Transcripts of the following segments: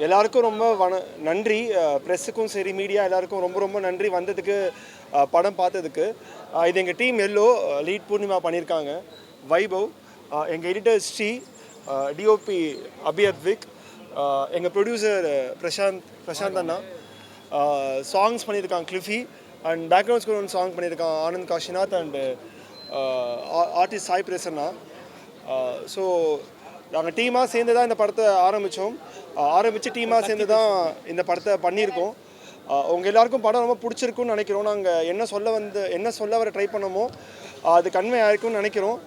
எல்லாருக்கும் ரொம்ப நன்றி. ப்ரெஸ்ஸுக்கும் சரி மீடியா எல்லாருக்கும் ரொம்ப ரொம்ப நன்றி வந்ததுக்கு, படம் பார்த்ததுக்கு. இது எங்கள் டீம் எல்லோ, லீட் பூர்ணிமா பண்ணியிருக்காங்க, வைபவ், எங்கள் எடிட்டர் ஸ்ரீ, டிஓபி அபியத்விக், எங்கள் ப்ரொடியூசர் பிரசாந்த் அண்ணா, சாங்ஸ் பண்ணியிருக்காங்க கிளிஃபி, அண்ட் பேக்ரவுண்ட் ஸ்கோர் சாங் பண்ணியிருக்காங்க Anand Kashinath, and artist Sai Prasanna. So நாங்கள் டீமாக சேர்ந்து தான் இந்த படத்தை ஆரம்பித்து டீமாக சேர்ந்து தான் இந்த படத்தை பண்ணியிருக்கோம். உங்கள் எல்லாருக்கும் படம் ரொம்ப பிடிச்சிருக்குன்னு நினைக்கிறோம். நாங்கள் என்ன சொல்ல வர ட்ரை பண்ணோமோ அது கன்வே ஆயிருக்குன்னு நினைக்கிறோம்.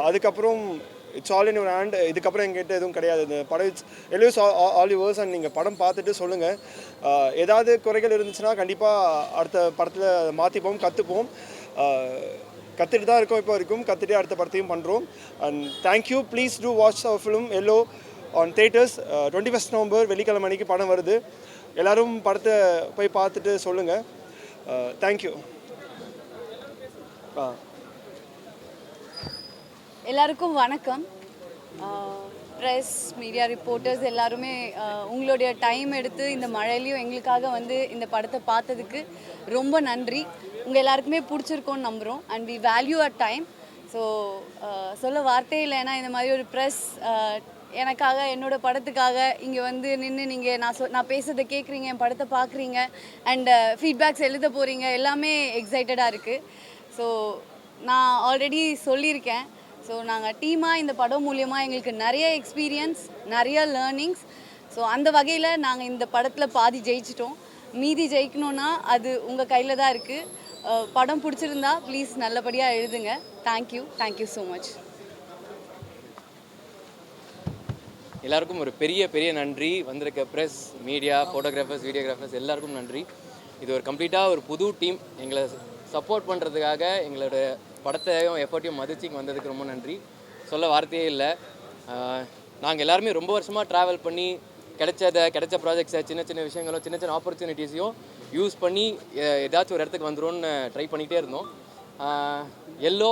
அதுக்கப்புறம் it's all in your hand. இதுக்கப்புறம் எங்கிட்ட எதுவும் கிடையாது. இந்த படம் எல்யூஸ் ஆல் யுவர்ஸ். அண்ட் நீங்கள் படம் பார்த்துட்டு சொல்லுங்கள். ஏதாவது குறைகள் இருந்துச்சுன்னா கண்டிப்பாக அடுத்த படத்தில் மாற்றிப்போம், கற்றுப்போம். கற்றுட்டு தான் இருக்கோம், இப்போ வரைக்கும் கற்றுட்டு அடுத்த படத்தையும் பண்ணுறோம். And thank you. Please do watch our film Yellow on theatres. 21 November வெள்ளிக்கிழமை அன்னைக்கு படம் வருது. எல்லோரும் படத்தை போய் பார்த்துட்டு சொல்லுங்கள். தேங்க்யூ. எல்லாருக்கும் வணக்கம். ப்ரெஸ், மீடியா ரிப்போர்ட்டர்ஸ் எல்லாருமே உங்களுடைய டைம் எடுத்து இந்த மழையிலையும் எங்களுக்காக வந்து இந்த படத்தை பார்த்ததுக்கு ரொம்ப நன்றி. உங்கள் எல்லாருக்குமே பிடிச்சிருக்கோன்னு நம்புகிறோம். அண்ட் வி வேல்யூ அர் டைம். ஸோ சொல்ல வார்த்தையே இல்லை. ஏன்னா இந்த மாதிரி ஒரு ப்ரெஸ் எனக்காக, என்னோடய படத்துக்காக இங்கே வந்து நின்று நீங்கள் நான் பேசுகிறத கேட்குறீங்க, என் படத்தை பார்க்குறீங்க, அண்ட் ஃபீட்பேக்ஸ் எழுத போகிறீங்க, எல்லாமே எக்ஸைட்டடாக இருக்குது. ஸோ நான் ஆல்ரெடி சொல்லியிருக்கேன். ஸோ நாங்கள் டீமாக இந்த படம் மூலியமாக எங்களுக்கு நிறைய எக்ஸ்பீரியன்ஸ், நிறைய லேர்னிங்ஸ். ஸோ அந்த வகையில் நாங்கள் இந்த படத்தில் பாதி ஜெயிச்சிட்டோம். மீதி ஜெயிக்கணுன்னா அது உங்கள் கையில் தான் இருக்குது. படம் பிடிச்சிருந்தா ப்ளீஸ் நல்லபடியாக எழுதுங்க. Thank you so much. எல்லாருக்கும் ஒரு பெரிய நன்றி. வந்திருக்க ப்ரெஸ், மீடியா, ஃபோட்டோகிராஃபர்ஸ், வீடியோகிராஃபர்ஸ் எல்லாருக்கும் நன்றி. இது ஒரு கம்ப்ளீட்டாக ஒரு புது டீம். எங்களை சப்போர்ட் பண்ணுறதுக்காக எங்களோட படத்தையும் எஃபர்ட்டையும் மதிச்சிங்க வந்ததுக்கு ரொம்ப நன்றி. சொல்ல வார்த்தையே இல்லை. நாங்கள் எல்லாருமே ரொம்ப வருஷமாக ட்ராவல் பண்ணி கிடைச்ச ப்ராஜெக்ட்ஸை, சின்ன விஷயங்களும், சின்ன ஆப்பர்ச்சுனிட்டிஸையும் யூஸ் பண்ணி ஏதாச்சும் ஒரு இடத்துக்கு வந்துடும்னு ட்ரை பண்ணிகிட்டே இருந்தோம். எல்லோ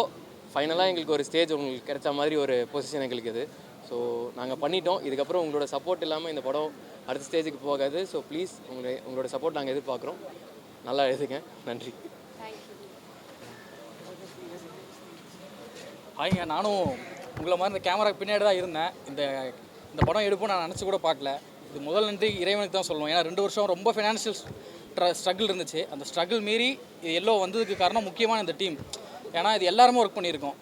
ஃபைனலாக எங்களுக்கு ஒரு ஸ்டேஜ் உங்களுக்கு கிடைச்ச மாதிரி ஒரு பொசிஷன் எங்களுக்கு இது. ஸோ நாங்கள் பண்ணிட்டோம். இதுக்கப்புறம் உங்களோட சப்போர்ட் இல்லாமல் இந்த படம் அடுத்த ஸ்டேஜுக்கு போகாது. ஸோ ப்ளீஸ் உங்களோட சப்போர்ட் நாங்கள் எதிர்பார்க்குறோம். நல்லா எழுதுங்க. நன்றி. ஆயிங்க, நானும் உங்களை மாதிரி இந்த கேமராக்கு பின்னாடி தான் இருந்தேன். இந்த படம் எடுப்போம் நான் நினச்சி கூட பார்க்கல. இது முதல் நன்றி இறைவனுக்கு தான் சொல்லுவோம். ஏன்னா 2 வருஷம் ரொம்ப ஃபினான்ஷியல் ஸ்ட்ரகிள் இருந்துச்சு. அந்த ஸ்ட்ரகிள் மீறி இது எல்லோ வந்ததுக்கு காரணம் முக்கியமான இந்த டீம். ஏன்னா இது எல்லாருமே ஒர்க் பண்ணியிருக்கோம்.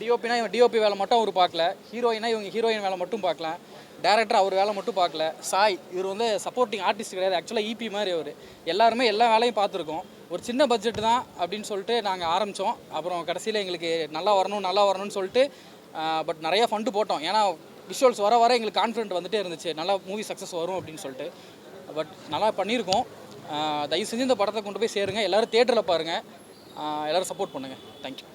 டிஓபினா இவன் டிஓபி வேலை மட்டும் அவர் பார்க்கல, ஹீரோயினா இவங்க ஹீரோயின் வேலை மட்டும் பார்க்கல, டேரக்டர் அவர் வேலை மட்டும் பார்க்கல, சாய் இவர் வந்து சப்போர்ட்டிங் ஆர்டிஸ்ட் கிடையாது, ஆக்சுவலாக இபி மாதிரி அவர். எல்லாருமே எல்லா வேலையும் பார்த்துருக்கோம். ஒரு சின்ன பட்ஜெட் தான் அப்படின்னு சொல்லிட்டு நாங்கள் ஆரம்பித்தோம். அப்புறம் கடைசியில் எங்களுக்கு நல்லா வரணும்னு சொல்லிட்டு பட் நிறையா ஃபண்டு போட்டோம். ஏன்னா விஷுவல்ஸ் வர எங்களுக்கு கான்ஃபிடென்ட் வந்துட்டே இருந்துச்சு, நல்லா மூவி சக்ஸஸ் வரும் அப்படின்னு சொல்லிட்டு. பட் நல்லா பண்ணியிருக்கோம். தயவு செஞ்சு இந்த படத்தை கொண்டு போய் சேருங்க. எல்லோரும் தியேட்டரில் பாருங்கள். எல்லோரும் சப்போர்ட் பண்ணுங்கள். தேங்க்யூ.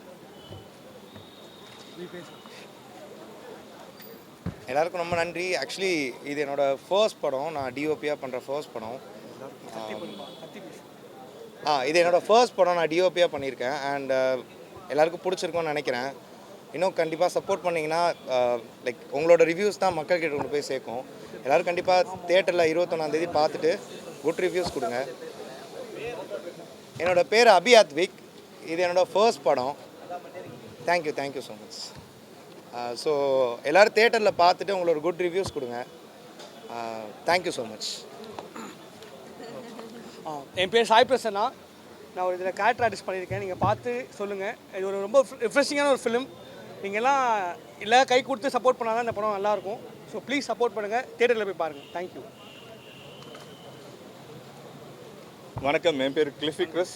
எல்லாருக்கும் ரொம்ப நன்றி. ஆக்சுவலி இது என்னோடய ஃபர்ஸ்ட் படம். நான் டிஓபியாக பண்ணுற ஃபர்ஸ்ட் படம். இது என்னோடய ஃபர்ஸ்ட் படம். நான் டிஓபியாக பண்ணியிருக்கேன். அண்ட் எல்லாருக்கும் பிடிச்சிருக்கோன்னு நினைக்கிறேன். இன்னும் கண்டிப்பாக சப்போர்ட் பண்ணிங்கன்னா லைக் உங்களோட ரிவ்யூஸ் தான் மக்கள்கிட்ட கொண்டு போய் சேர்க்கும். எல்லோரும் கண்டிப்பாக தியேட்டரில் 21ஆம் தேதி பார்த்துட்டு குட் ரிவ்யூஸ் கொடுங்க. என்னோடய பேர் அபியாத்விக். இது என்னோடய ஃபர்ஸ்ட் படம். Thank you so much. ஸோ எல்லோரும் தியேட்டரில் பார்த்துட்டு உங்களோட குட் ரிவ்யூஸ் கொடுங்க. Thank you so much. என் பேர் சாய் பிரசன்னா. நான் ஒரு இதில் கேரக்டர் ஆர்டிஸ்ட் பண்ணியிருக்கேன். நீங்கள் பார்த்து சொல்லுங்கள். இது ஒரு ரொம்ப ரிஃப்ரெஷிங்கான ஒரு ஃபிலிம். நீங்கள்லாம் எல்லாம் கை கொடுத்து சப்போர்ட் பண்ணால் தான் இந்த படம் நல்லாயிருக்கும். ஸோ ப்ளீஸ் சப்போர்ட் பண்ணுங்கள். தியேட்டரில் போய் பாருங்கள். தேங்க்யூ. வணக்கம், என் பேர் கிளிஃபி கிறிஸ்.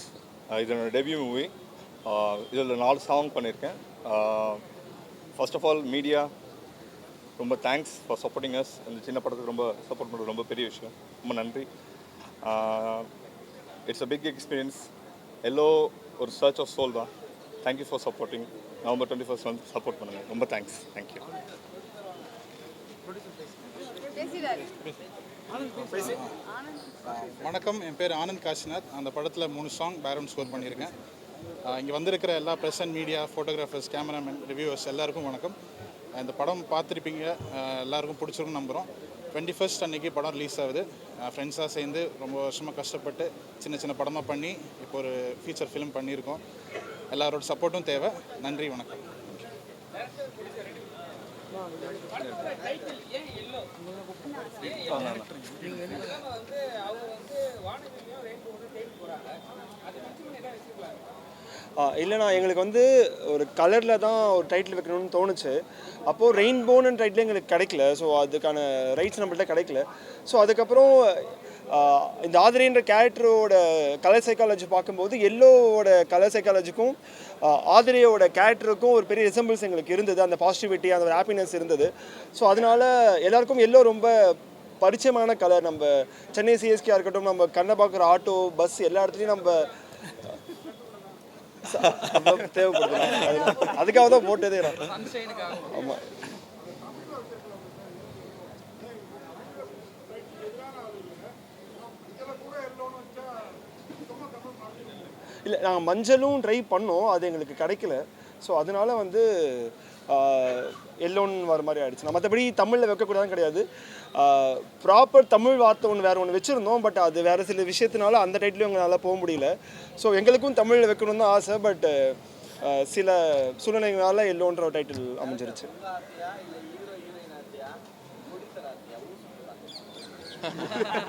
இது என்னோட டெபியூ மூவி. இதில் 4 சாங் பண்ணியிருக்கேன். ஃபர்ஸ்ட் ஆஃப் ஆல் மீடியா ரொம்ப தேங்க்ஸ் ஃபார் சப்போர்ட்டிங் அஸ். இந்த சின்ன படத்துக்கு ரொம்ப சப்போர்ட் பண்ணுறது ரொம்ப பெரிய விஷயம். ரொம்ப நன்றி. It's a big experience. Yellow ஒரு சர்ச் ஆஃப் சோல் தான். Thank you for supporting. நவம்பர் 21 வந்து சப்போர்ட் பண்ணுங்கள். ரொம்ப தேங்க்ஸ். தேங்க்யூ. வணக்கம், என் பேர் ஆனந்த் காஷிநாத். அந்த படத்தில் 3 சாங் பேக்ரவுண்ட் ஸ்கோர் பண்ணியிருக்கேன். இங்கே வந்திருக்கிற எல்லா press and media, photographers, cameraman, reviewers எல்லாருக்கும் வணக்கம். இந்த படம் பார்த்துருப்பீங்க, எல்லாருக்கும் பிடிச்சிருக்குன்னு நம்புகிறோம். 21 அன்றைக்கி படம் ரிலீஸ் ஆகுது. ஃப்ரெண்ட்ஸாக சேர்ந்து ரொம்ப வருஷமாக கஷ்டப்பட்டு சின்ன சின்ன படமாக பண்ணி இப்போ ஒரு ஃபீச்சர் ஃபிலிம் பண்ணியிருக்கோம். எல்லாரோட சப்போர்ட்டும் தேவை. நன்றி, வணக்கம். இல்லைண்ணா, எங்களுக்கு வந்து ஒரு கலரில் தான் ஒரு டைட்டில் வைக்கணும்னு தோணுச்சு. அப்போது ரெயின்போன்னு டைட்டில் எங்களுக்கு கிடைக்கல. ஸோ அதுக்கான ரைட்ஸ் நம்மள்ட்ட கிடைக்கல. ஸோ அதுக்கப்புறம் இந்த ஆதிரைன்ற கேரக்டரோட கலர் சைக்காலஜி பார்க்கும்போது எல்லோவோட கலர் சைக்காலஜிக்கும் ஆதிரையோட கேரக்டருக்கும் ஒரு பெரிய ரிசம்பிள்ஸ் எங்களுக்கு இருந்தது. அந்த பாசிட்டிவிட்டி, அந்த ஒரு ஹாப்பினஸ் இருந்தது. ஸோ அதனால் எல்லாருக்கும் எல்லோ ரொம்ப பரிச்சயமான கலர். நம்ம சென்னை சிஎஸ்கேயாக இருக்கட்டும், நம்ம கண்ணை பார்க்குற ஆட்டோ, பஸ் எல்லா இடத்துலையும் நம்ம தேவைப்படுது. அதுக்காக தான் போட்டதே. ஆமாம். இல்லை, நாங்கள் மஞ்சளும் ட்ரை பண்ணோம், அது எங்களுக்கு கிடைக்கல. ஸோ அதனால வந்து எல்லோன்னு வர மாதிரி ஆயிடுச்சு. மற்றபடி தமிழில் வைக்கக்கூடாதுன்னு கிடையாது. ப்ராப்பர் தமிழ் வார்த்தை ஒன்று வேறு ஒன்று வச்சுருந்தோம். பட் அது வேறு சில விஷயத்தினால அந்த டைட்டிலும் எங்களால் போக முடியல. ஸோ எங்களுக்கும் தமிழில் வைக்கணும்னு தான் ஆசை. பட் சில சூழ்நிலைகளால் எல்லோன்ற டைட்டில் அமைஞ்சிருச்சு.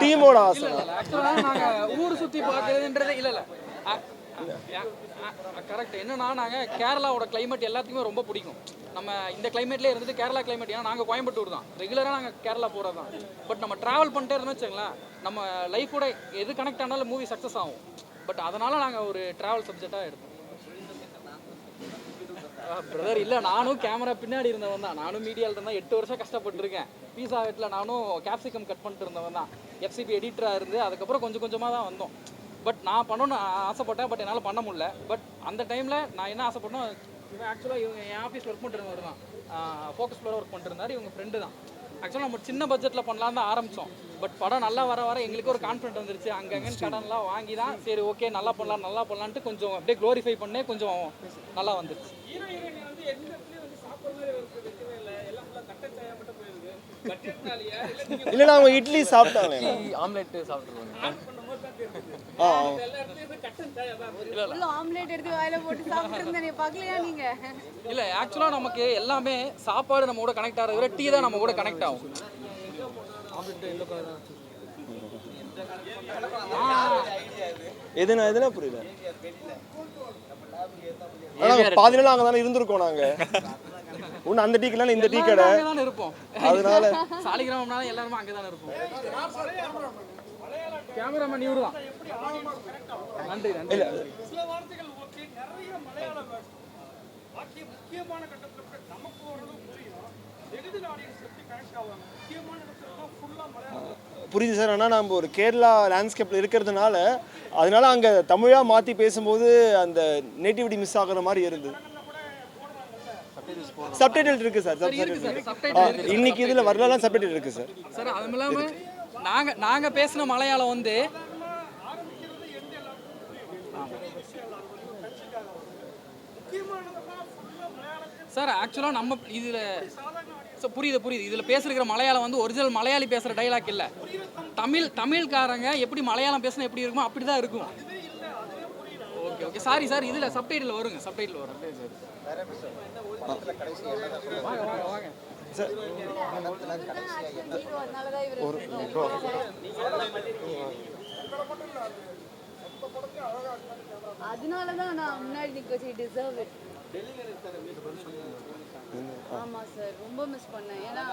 டீமோட ஆசை. ஊர் சுற்றி பார்க்குறதுன்றது இல்லை கரெக்ட். என்னன்னா, நாங்கள் கேரளாவோட கிளைமேட் எல்லாத்துக்குமே ரொம்ப பிடிக்கும். நம்ம இந்த கிளைமேட்லேயே இருந்துட்டு கேரளா கிளைமேட், ஏன்னா நாங்கள் கோயம்புத்தூர் தான், ரெகுலராக நாங்கள் கேரளா போகிறது தான். பட் நம்ம ட்ராவல் பண்ணிட்டே இருந்தோம்னு வச்சுங்களேன், நம்ம லைஃபோட எது கனெக்ட் ஆனாலும் மூவி சக்ஸஸ் ஆகும். பட் அதனால் நாங்கள் ஒரு ட்ராவல் சப்ஜெக்டாக எடுத்தோம். பிரதர் இல்லை, நானும் கேமரா பின்னாடி இருந்தவன் தான். நானும் மீடியாவில் இருந்தால் 8 வருஷம் கஷ்டப்பட்டுருக்கேன். பீஸா ஹட்டில் நானும் கேப்சிகம் கட் பண்ணிட்டு இருந்தவன் தான். எஃப்சிபி எடிட்டராக இருந்து அதுக்கப்புறம் கொஞ்சம் கொஞ்சமாக தான் வந்தோம். பட் நான் பண்ணணும்னு ஆசைப்பட்டேன். பட் என்னால் பண்ண முடியல. பட் அந்த டைமில் நான் என்ன ஆசைப்பட்டோம், இவன் ஆக்சுவலாக இவங்க என் ஆஃபீஸில் ஒர்க் பண்ணிருந்தவர் தான், ஃபோக்கஸ் ஃப்ளோரில் ஒர்க் பண்ணிருந்தார். இவங்க ஃப்ரெண்டு தான். ஆக்சுவலாக நம்ம சின்ன பட்ஜெட்டில் பண்ணலாம் தான் ஆரம்பித்தோம். பட் படம் நல்லா வர வர எங்களுக்கு ஒரு கான்ஃபிடென்ட் வந்துருச்சு. அங்கங்கன்னு கடன்லாம் வாங்கி தான் சரி ஓகே நல்லா பண்ணலான்ட்டு கொஞ்சம் அப்படியே க்ளோரிஃபை பண்ணே கொஞ்சம் நல்லா வந்துருச்சு. இல்லைன்னா அவங்க இட்லி சாப்பிட்டாங்க, ஆம்லெட் சாப்பிட்ருவாங்க. ஆம்லெட் எடுத்து வாயில போட்டு சாப்பிட்டுருந்தேன், பார்க்கலையா நீங்க? இல்லை, ஆக்சுவலாக நமக்கு எல்லாமே சாப்பாடு நம்ம கூட கனெக்ட் ஆகிறத விட டீ தான் நம்ம கூட கனெக்ட் ஆகும். எதுனா புரியல. பாதி நாள் அங்கே தானே இருந்திருக்கோம் நாங்கள். ஒன்று அந்த டீ கடையில் இந்த டீ கடை இருப்போம். அதனால சாலிகிராமம்னால எல்லாருமே அங்கே தானே இருப்போம். கேமராமேன் இவரு தான். நன்றி நன்றி. சில வார்த்தைகள் ஓகே, நிறைய மலையாள பாக்கி முக்கியமான கட்டத்தில் நமக்கு ஓரளவு புரியும். எளிதில் ஆடியன்ஸ் எப்படி கனெக்ட் ஆவாங்க, முக்கியமான இடத்துல தான் ஃபுல்லாக மலையாளம் புரியுது சார். ஆனால் நம்ம ஒரு கேரளா லேண்ட்ஸ்கேப்பில் இருக்கிறதுனால அதனால அங்கே தமிழாக மாற்றி பேசும்போது அந்த நேட்டிவிட்டி மிஸ் ஆகுற மாதிரி இருந்தது. சப்டைட்டில் இருக்கு சார். இன்னைக்கு இதில் வரலாம் சப்டைட்டில் இருக்கு சார். சார் அதுவும் இல்லாமல் நாங்கள் பேசின மலையாளம் வந்து சார் ஆக்சுவலாக நம்ம இதில் சார் புரியுது இதில் பேசுகிற மலையாளம் வந்து ஒரிஜினல் மலையாளி பேசுகிற டைலாக் இல்லை. தமிழ்காரங்க எப்படி மலையாளம் பேசினா எப்படி இருக்குமோ அப்படி தான் இருக்கும். ஓகே சாரி சார், இதில் சப்டைட்டில் வருங்க, சப்டைட்டில் வரும். வாங்க சார். அதனாலதான் நான் முன்னாடி நிக்க வச்சு டிசர்வ் இட். ஆமாம் சார், ரொம்ப மிஸ் பண்ணேன். ஏன்னா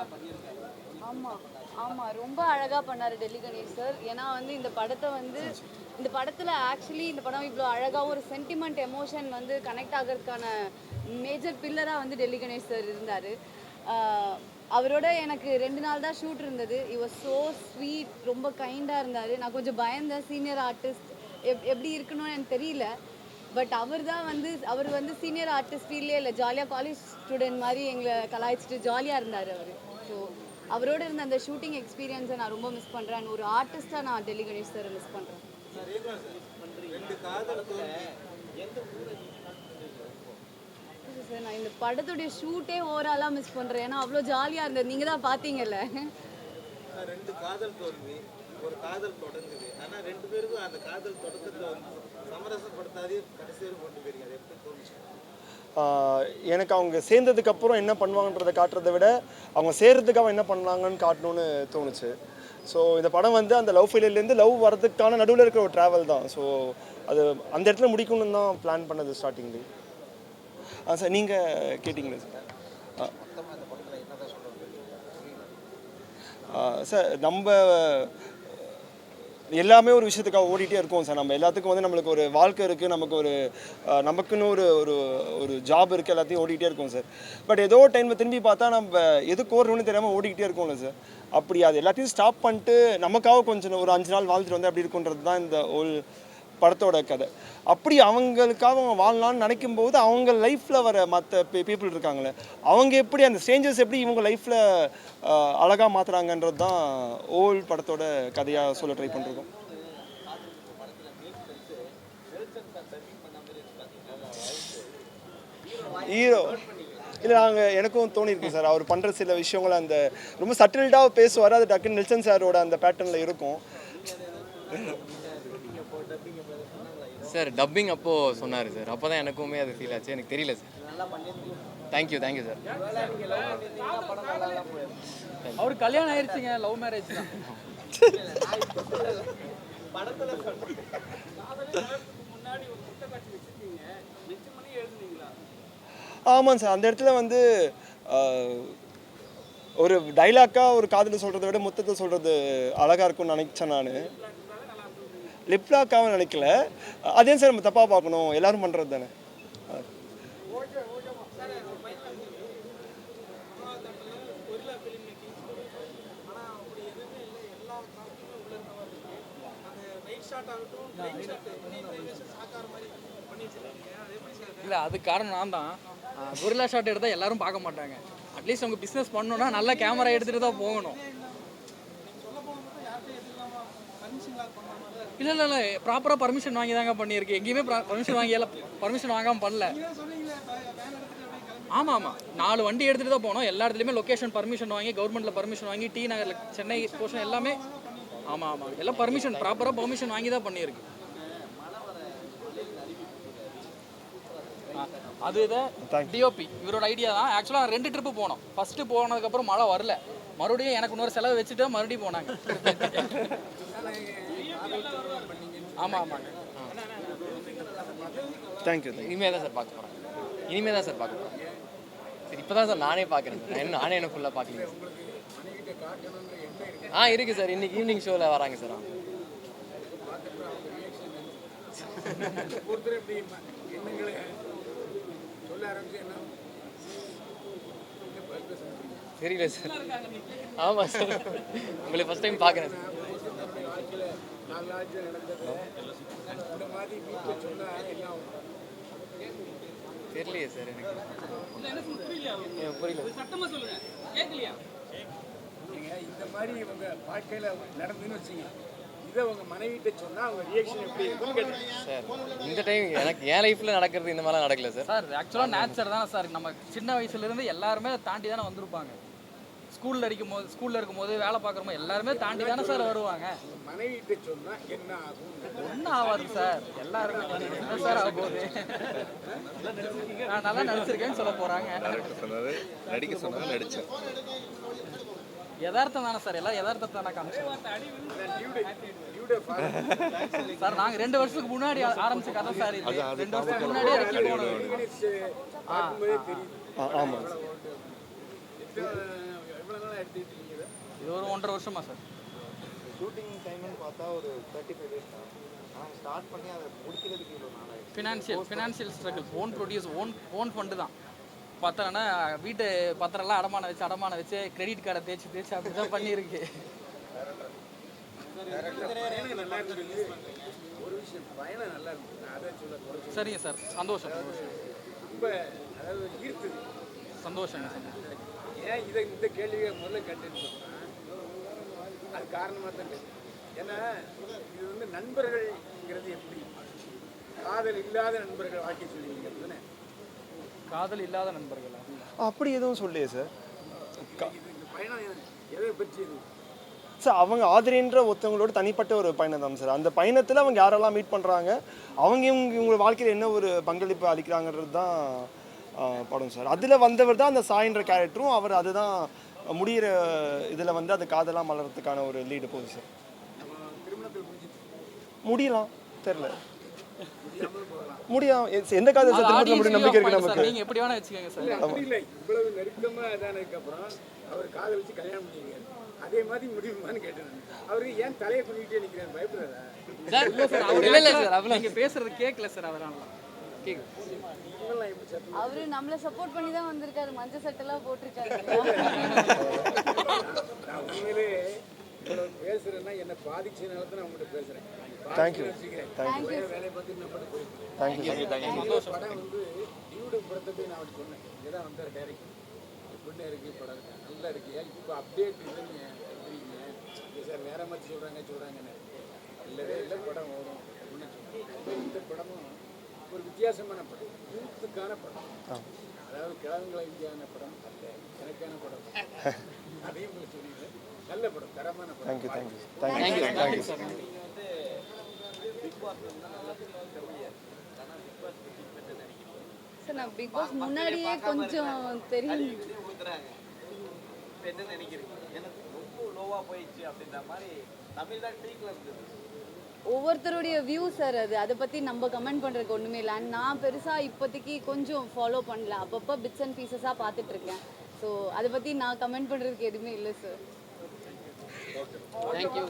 ஆமாம் ரொம்ப அழகாக பண்ணார் டெல்லி கணேஷ் சார். ஏன்னா வந்து இந்த படத்தில் ஆக்சுவலி இந்த படம் இவ்வளோ அழகாகவும் ஒரு சென்டிமெண்ட் எமோஷன் வந்து கனெக்ட் ஆகிறதுக்கான மேஜர் பில்லராக வந்து டெல்லி கணேஷ் சார் இருந்தார். அவரோட எனக்கு 2 நாள் தான் ஷூட் இருந்தது. இ வாஸ் ஸோ ஸ்வீட், ரொம்ப கைண்டாக இருந்தார். நான் கொஞ்சம் பயந்தேன், சீனியர் ஆர்டிஸ்ட் எப்படி இருக்கணும்னு எனக்கு தெரியல. பட் அவர் வந்து சீனியர் ஆர்டிஸ்ட் ஃபீல்லே இல்லை, ஜாலியாக காலேஜ் ஸ்டூடெண்ட் மாதிரி எங்களை கலாய்ச்சிட்டு ஜாலியாக இருந்தார் அவர். ஸோ அவரோட இருந்த அந்த ஷூட்டிங் எக்ஸ்பீரியன்ஸை நான் ரொம்ப மிஸ் பண்ணுறேன். ஒரு ஆர்டிஸ்ட்டாக நான் டெல்லி கணேஷ் சாரை மிஸ் பண்ணுறேன். சார் நான் இந்த படத்துடைய ஷூட்டே ஓவராலாக மிஸ் பண்ணுறேன். ஏன்னா அவ்வளோ ஜாலியாக இருந்தது, நீங்கள் தான் பார்த்தீங்கல்ல. ரெண்டு காதல் தோல்வி, ஒரு காதல் தொடங்குது. ஆனால் ரெண்டு பேருக்கும் அந்த காதல் தொடக்கத்தை வந்து சமரசப்படுத்தாதே கடைசி வரை கொண்டு போயிருங்க. அது எப்படி தோணுச்சு? எனக்கு அவங்க சேர்ந்ததுக்கப்புறம் என்ன பண்ணுவாங்கன்றதை காட்டுறதை விட அவங்க சேர்றதுக்காக என்ன பண்ணாங்கன்னு காட்டணும்னு தோணுச்சு. ஸோ இந்த படம் வந்து அந்த லவ் ஃபெயிலியர்லேருந்து லவ் வரதுக்கான நடுவில் இருக்கிற ஒரு ட்ராவல் தான். ஸோ அது அந்த இடத்துல முடிக்கணும்னு தான் பிளான் பண்ணது ஸ்டார்டிங்லேயே. சார் நீங்கள் கேட்டிங்களே சார். சார் நம்ம எல்லாமே ஒரு விஷயத்துக்காக ஓடிட்டே இருக்கோம் சார். நம்ம எல்லாத்துக்கும் வந்து நம்மளுக்கு ஒரு வாழ்க்கை இருக்குது, நமக்கு ஒரு நமக்குன்னு ஒரு ஒரு ஒரு ஜாப் இருக்குது, எல்லாத்தையும் ஓடிக்கிட்டே இருக்கோம் சார். பட் ஏதோ டைமில் திரும்பி பார்த்தா நம்ம எதுக்கு ஓடுறோன்னு தெரியாமல் ஓடிக்கிட்டே இருக்கோம்ல சார். அப்படி அது எல்லாத்தையும் ஸ்டாப் பண்ணிட்டு நமக்காக கொஞ்சம் ஒரு 5 நாள் வாழ்ந்துட்டு வந்து அப்படி இருக்குன்றது தான் இந்த ஹோல் படத்தோட கதை. அப்படி அவங்களுக்காக அவங்க வாழலான்னு நினைக்கும் போது அவங்க லைஃப்பில் வர மற்ற பீப்புள் இருக்காங்களே, அவங்க எப்படி அந்த ஸ்ட்ரேஞ்சர்ஸ் எப்படி இவங்க லைஃப்பில் அழகாக மாற்றுறாங்கன்றது தான் ஹோல் படத்தோட கதையாக சொல்ல ட்ரை பண்ணிருக்கோம். ஹீரோ இல்லை, எனக்கும் தோணியிருக்கு சார். அவர் பண்ணுற சில விஷயங்கள் அந்த ரொம்ப சட்டில்டாக பேசுவார். அது டக்குன்னு நெல்சன் சாரோட அந்த பேட்டர்னில் இருக்கும். சார் டப்பிங் அப்போது சொன்னார் சார். அப்போ தான் எனக்குமே அது ஃபீல் ஆச்சு. எனக்கு தெரியல சார். Thank you sir. அவர் கல்யாணம் ஆயிடுச்சுங்க, லவ் மேரேஜ் தான். ஆமாம் சார். அந்த இடத்துல வந்து ஒரு டைலாக்காக ஒரு காதலை சொல்கிறத விட மொத்தத்தை சொல்கிறது அழகாக இருக்கும்னு நினச்சேன் நான். லிப்லாக்காக நினைக்கல. அதே சார் நம்ம தப்பாக பார்க்கணும், எல்லாரும் பண்ணுறது தானே. இல்லை, அது காரணம் நான் தான். கொரில்லா ஷாட் எடுத்தால் எல்லாரும் பார்க்க மாட்டாங்க. அட்லீஸ்ட் அவங்க பிஸ்னஸ் பண்ணணும்னா நல்ல கேமரா எடுத்துகிட்டு தான் போகணும். இல்லை ப்ராப்பராக பர்மிஷன் வாங்கி தாங்க பண்ணியிருக்கு. எங்கேயுமே பர்மிஷன் வாங்காமல் பண்ணல. ஆமாம் 4 வண்டி எடுத்துகிட்டு தான் போனோம். எல்லா இடத்துலையுமே லொக்கேஷன் பர்மிஷன் வாங்கி, கவர்மெண்ட்டில் பர்மிஷன் வாங்கி, டி நகரில் சென்னை போர்ஷன் எல்லாமே ஆமாம் எல்லாம் ப்ராப்பராக பர்மிஷன் வாங்கி தான் பண்ணியிருக்கு. அது இதை டிஓபி இவரோட ஐடியா தான். ஆக்சுவலாக 2 ட்ரிப்பு போனோம். ஃபஸ்ட்டு போனதுக்கப்புறம் மழை வரல, மறுபடியும் எனக்கு இன்னொரு செலவு வச்சுட்டு மறுபடியும் போனாங்க. ஆமாம் தேங்க்யூ. இனிமேல் தான் சார் பார்க்க போகிறேன். சரி, இப்போ தான் சார் நானே பார்க்குறேன் சார். நானே என்ன ஃபுல்லாக பார்க்கல. இருக்குது சார். இன்னைக்கு ஈவினிங் ஷோவில் வராங்க சார். தெரியல சார். ஆமாம் சார், உங்களை ஃபஸ்ட் டைம் பார்க்குறேன் சார். தெரியலையே சார் எனக்கு புரியல. இந்த மாதிரி இவங்க வாழ்க்கையில் நடந்துன்னு வச்சுங்க, இதை உங்கள் மனைவிட்ட சொன்னால் அவங்க ரியாக்ஷன் எப்படி இருக்குன்னு கேட்டேன் சார். இந்த டைம் எனக்கு என் லைஃப்பில் நடக்கிறது இந்த மாதிரிலாம் நடக்கல சார். சார் ஆக்சுவலாக நேச்சர் தானே சார். நம்ம சின்ன வயசுலேருந்து எல்லாருமே தாண்டி தானே வந்திருப்பாங்க. ஸ்கூலில் இருக்கும்போது வேலை பார்க்குறோமோ எல்லாருமே தாண்டி தானே சார் வருவாங்க. மனைவிட்ட சொன்னால் என்ன ஆகும்? ஒன்றும் ஆகாது சார். எல்லாருமே என்ன சார் ஆக போகுது? நான் நல்லா நடிச்சிருக்கேன்னு சொல்ல போகிறாங்க. நடிக்க சொன்னது நடித்தேன். யதார்த்தம் தானே சார். எல்லாம் யதார்த்தத்தை தானே காமிச்சோம் சார். நாங்கள் 2 வருஷத்துக்கு முன்னாடி ஆரம்பிச்ச கதை சார் இது. 2 வருஷத்துக்கு முன்னாடியே இறக்கி போனோம். ஆமாம். இது ஒரு 1.5 வருஷமா சார். ஷூட்டிங் டைம்னு பார்த்தா ஒரு 35 days தான். ஆனால் ஸ்டார்ட் பண்ணி அதை முடிக்கிறதுக்கு இவ்வளோ நாள் ஆயிடுச்சு. Financial struggle. Own produce own fund தான். பார்த்தோன்னா வீட்டு பத்திரம்லாம் அடமான வச்சு கிரெடிட் கார்டை தேய்ச்சி அப்படி தான் பண்ணியிருக்கு. ஒரு விஷயம் பயணம் நல்லா இருக்கு. நான் அதை சொல்ல சரிங்க சார். சந்தோஷம். ரொம்ப அதாவது ஈர்த்துது. சந்தோஷங்க சார். ஏன் இந்த கேள்வியை முதல்ல கேட்டுன்னு சொன்னால் அது காரணமாக தான் கேட்குது. ஏன்னா இது வந்து நண்பர்கள்ங்கிறது எப்படி காதல் இல்லாத நண்பர்கள் வாழ்க்கை சொல்லுவீங்க அப்படிதானே? காதல் இல்லாத நண்பர்களா? அப்படி எதுவும் சொல்லியே சார். இந்த பயணம் எதை பற்றியது? சார் அவங்க ஆதிரின்ற ஒருத்தவங்களோட தனிப்பட்ட ஒரு பயணம் தான் சார். அந்த பயணத்தில் அவங்க யாரெல்லாம் மீட் பண்ணுறாங்க, அவங்க இவங்க வாழ்க்கையில் என்ன ஒரு பங்களிப்பு அளிக்கிறாங்கிறது தான் படம் சார். அதில் வந்தவர் தான் அந்த சாயின்ற கேரக்டரும், அவர் அதுதான் முடிகிற இதில் வந்து அது காதலாம் மலர்றதுக்கான ஒரு லீடு போகுது சார். முடியலாம் தெரில முடியும். எந்த காதல் சார் திரும்ப முடியும் நம்பிக்கை இருக்கு நமக்கு. நீங்கள் எப்படி வேணால் வச்சுக்கோங்க சார். அப்படி இல்லை, இவ்வளவு நெருக்கமாக இதானதுக்கப்புறம் அவர் காதலிச்சு கல்யாணம் பண்ணிருக்காரு, அதே மாதிரி முடியுமான்னு கேட்டேன் நான். அவருக்கு ஏன் தலையை குனிக்கிட்டே நிற்கிறேன், பயப்படுறாரா? இல்லை சார் அவர் நீங்கள் பேசுறது கேட்கல சார், அதனால கேட்குது. இவங்கெல்லாம் எப்படி சார்? அவரு நம்மளை சப்போர்ட் பண்ணி தான் வந்திருக்காரு, மஞ்சள் சட்டெல்லாம் போட்டிருக்காரு. நான் உண்மையிலே இவ்வளவு பேசுறேன்னா என்ன பாதிச்சதுனால தான் நான் உங்கள்கிட்ட பேசுறேன். தேங்க்யூ வேலையை பார்த்துட்டு நம்ம போயிருக்கேன். படம் வந்து டியூடு படத்தை போய் நான் அவருக்கு சொன்னேன், இங்கே தான் வந்தார் டைரக்டர், எப்படின்னு இருக்கு படம் இருக்கு, நல்லா இருக்கு, இப்போ அப்டேட் இல்லைங்க சொல்றீங்க, இல்லை சார் வேற மாதிரி சொல்கிறாங்கன்னு இல்லவே இல்லை, படம் வரும் அப்படின்னு சொன்னேன். இந்த படமும் ஒரு வித்தியாசமான படம், யூத்துக்கான படம், அதாவது கிழங்குகளை இந்தியான படம் அல்ல, எனக்கான படம், அதையும் உங்களுக்கு சொல்லிடுறேன். நல்ல படம், தரமான படம். Thank you sir. சார் நான் பிக் பாஸ் முன்னாடியே கொஞ்சம் தெரியும். என்ன நினைக்கிறீங்க? எனக்கு ரொம்ப லோவா போயிடுச்சு அப்படின்ற மாதிரி தமிழ் தான் பீக்ல இருந்தது. ஒவ்வொருத்தருடைய வியூ சார் அது, அதை பற்றி நம்ம கமெண்ட் பண்ணுறதுக்கு ஒன்றுமே இல்லை. அண்ட் நான் பெருசாக இப்போதைக்கு கொஞ்சம் ஃபாலோ பண்ணல, அப்பப்போ பிட்ஸ் அண்ட் பீசஸாக பார்த்துட்ருக்கேன். ஸோ அதை பற்றி நான் கமெண்ட் பண்ணுறதுக்கு எதுவுமே இல்லை சார். தேங்க்யூ.